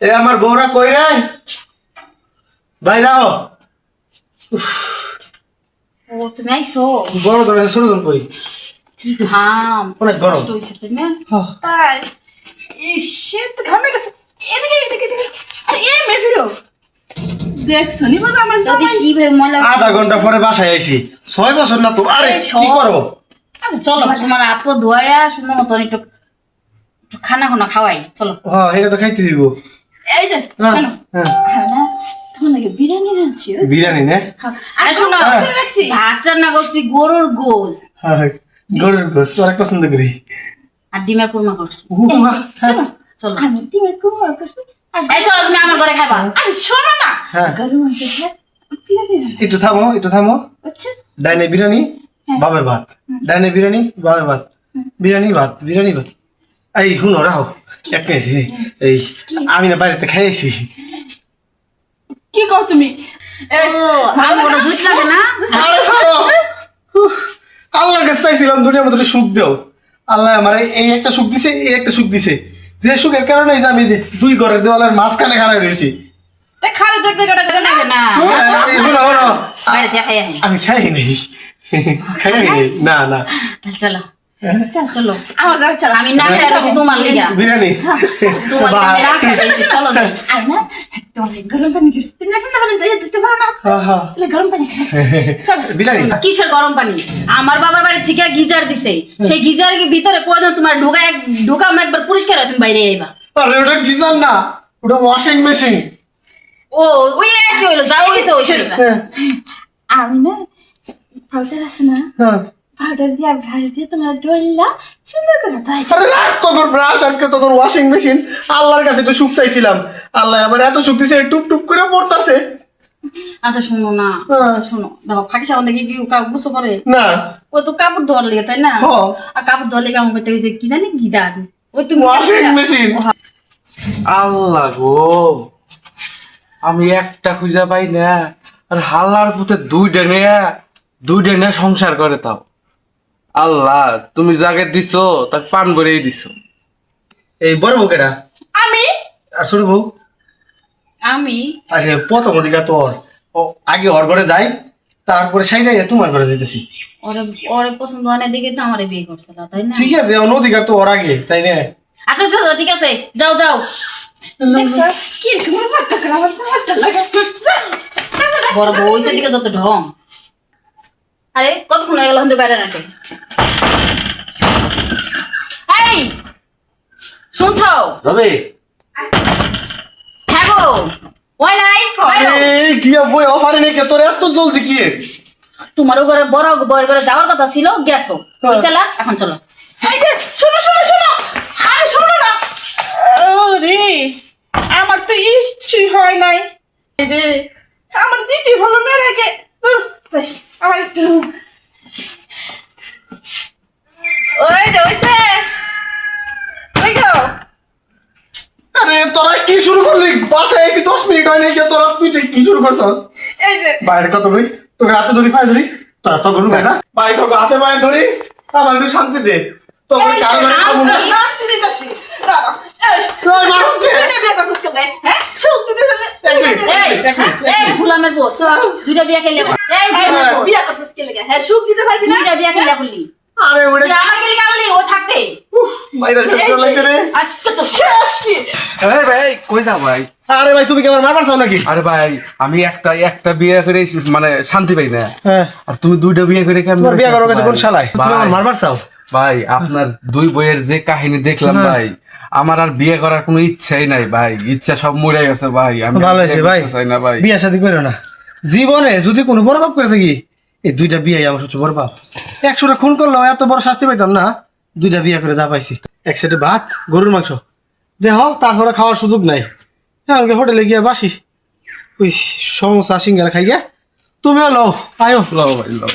এ আমার বউরা কই রে? বাইরে আও। ও তুমি আইছো? বড় ধরে ছোট ধর কই? কি ঘাম, অনেক গরম। কষ্ট হইছে তাই না? তাই এই শীত ঘামে গেছে। এদিকে আরে এই মেভিরো দেখছো নি বল আমার দাদি জামাই কি ভাবে ময়লা আধা ঘন্টা পরে বাসায় আইছি 6 বছর না তো। আরে কি করো? চলো তোমার আপু ধোয়া সুন্দর মতন একটু খানা খানা খাওয়াই চলো। হ্যাঁ এটা তো খাইতে দিব। এই যে হ্যাঁ, শোনো হ্যাঁ। না তোমার লাগে বিরিয়ানি রাঁধছি বিরিয়ানি না? আরে শোনো, করে রাখছি ভাত রান্না করছি গরুর গোশ হ্যাঁ গরুর গোশত অনেক পছন্দ করি। আর ডিমের কুরমা করছি। শোনো চলো আমি ডিমের কুরমা করছি এই চলো তুমি আমার ঘরে খাবা। আরে শোনো না হ্যাঁ। গরু মাংস ভাত বিরিয়ানি রাঁধছি একটু থামো। আচ্ছা ডাইনে বিরিয়ানি বাবে ভাত, ডাইনে বিরিয়ানি বাবে ভাত, বিরিয়ানি ভাত। এই শুনো রাও এক মিনিট। এই আমি না বাড়িতে খাইছি। কি কও তুমি ও আমার ওটা জুত লাগে না? আরে ছাড়ো। আল্লাহর কাছে চাইছিলাম দুনিয়ার মধ্যে সুখ দাও। আল্লাহ আমার এই একটা সুখ দিছে, এই একটা সুখ দিছে। যে সুখের কারণে এই যে আমি যে দুই ঘরের দেওয়ালের মাঝখানে খাড়াই রয়েছি। তা খারে দেখতে কাটা লাগে না এই শুনো, বাইরে যা খাই আহি। আমি খাই নাই। না চলো চলো আমার ঘরে চল আমি না খাই রয়েছি তোমার লিগা, বিরিয়ানি তোমার লিগা আমি না খাই রয়েছি। চলো যাই। আর না তোমার গরম পানি করছি তুমি না ঠান্ডা পানি দিতে পারো না এলে গরম পানি খাইছি চল বিরিয়ানি কিসের গরম পানি? আমার বাবার বাড়ি থেকে গিজার দিছে, সেই গিজারের ভিতরে প্রয়োজন তোমার ঢুকাম একবার পরিষ্কার হয় তুমি বাইরে আইবা। আরে ওটা গিজার না, ওটা ওয়াশিং মেশিন। ও ওই একই হইলো, যা হইছে হইছে। আমি না পাউডার আছে না হ্যাঁ। পাউডার দিয়ে আর ব্রাশ দিয়ে তোমার ডললা সুন্দর করে ধোয় আরে রাখ তোর ব্রাশ আর তোর ওয়াশিং মেশিন। আল্লাহর কাছে একটু সুখ চাইছিলাম, আল্লাহ আমার এত সুখ দিছে টুপ টুপ করে পড়তাছে। আচ্ছা শোনো না, হ্যাঁ। শোনো দেখো ফাঁকি সাবান দেখে কি গুছো করে? না ও তো কাপড় ধোয়ার লেগে তাই না? হ্যাঁ। আর কাপড় ধোয়ার লেগে আমার করতে ওই যে কি জানি গিজার ওই তুমি ওয়াশিং মেশিন। আল্লাহ গো, আমি একটা খুঁজে পাই না আর হাল্লার পুতে দুইটা নিয়ে সংসার করে। তাও আল্লাহ তুমি যাকে দিছো তাকে পান করেই দিছো। এই বড় বউ কেটা? আমি আর ছোট বউ? আমি আচ্ছা প্রথম অধিকার তোর। ও আগে ওর ঘরে যাই, তারপরে সাইডাই তোমার ঘরে যেতেছি। ওরে ওরে পছন্দ হয় না দেখে তো আমারে বিয়ে করছিল তাই না? ঠিক আছে, অন্য অধিকার তো ওর আগে, তাই না? আচ্ছা আচ্ছা ঠিক আছে, যাও যাও। দেখছো কি তোমার ভাতটা করে আমার সামারটা লাগা বড় বউ হইছে দিকে যত ঢং। আরে কতক্ষণ হয়ে গেল আমাদের বাইরে নাটে? এই শুনছো? রবে হ্যাঁ গো ওই নাই বাইরে। আরে কি বই অফারে নেই কে তোর এত জলদি কি? তোমারও ঘরে বড় বউয়ের ঘরে যাওয়ার কথা ছিল, গেছো বুঝলা? এখন চলো। এই যে শোনো আরে শোনো না রে আমার তো ইচ্ছুই হয় নাই রে আমার দিদি ভালো মেরে আগে যাই আমার একটু ওই যে ওইসে ওই গো আরে তোরা কি শুরু করলি? বাসায় এসে 10 মিনিট হয় নাই কে তোরা তুই কি শুরু করছস? এই যে বাইরে কত বই তোকে রাতে ধরি পায়ে ধরি, তোরা তো গরু ভেজা ভাই তোকে হাতে পায়ে ধরি, আমার একটু শান্তি দে। তোকে কারো ঘরে খাবো না। শান্তি দিতেছি দাঁড়া তুই মানুষকে বিয়ে করছিস কেন হ্যাঁ শক্তি দিতে এক মিনিট, এক মিনিট। এই ফুলামের বউ দুইটা বিয়া খেলে এই ফুলামের বউ, বিয়ে করছিস কে লাগে হ্যাঁ সুখ দিতে পারবি না দুইটা বিয়া খেলে বললি আরে ওরে তুই আমার গেলি কামলি ও থাকতে মাইরা শেষ লাগছে রে। আজকে তো শেষ কি এই ভাই কই যা ভাই? আরে ভাই তুমি কি আমার মারবার চাও নাকি? আরে ভাই আমি একটা বিয়ে করে মানে শান্তি পাই না, হ্যাঁ আর তুমি দুইটা বিয়ে করে কেমন? তোমার বিয়ে করার কাছে কোন শালায়? তুমি আমার মারবার চাও? ভাই আপনার দুই বইয়ের যে কাহিনী দেখলাম ভাই, আমার আর বিয়ে করার কোনো ইচ্ছাই নাই ভাই, ইচ্ছা সব মরে গেছে ভাই। আমি ভালো হয়েছে বিয়ে ভাই, করতে চাই না ভাই। বিয়ে শাদী করো না। জীবনে যদি কোনো বড় পাপ করে থাকি এই দুইটা বিয়ে আমার সবচেয়ে বড় পাপ। 100টা খুন করলেও এত বড় শাস্তি পাইতাম না, দুইটা বিয়ে করে যা পাইছি। এক সাইডে ভাত গরুর মাংস দেহ, তারপরে খাওয়ার সুযোগ নাই। হ্যাঁ আমাকে হোটেলে গিয়ে বাসি ওই সমোসা সিঙ্গারা খাই গিয়া। তুমিও লও আয়ো। লও ভাই লও।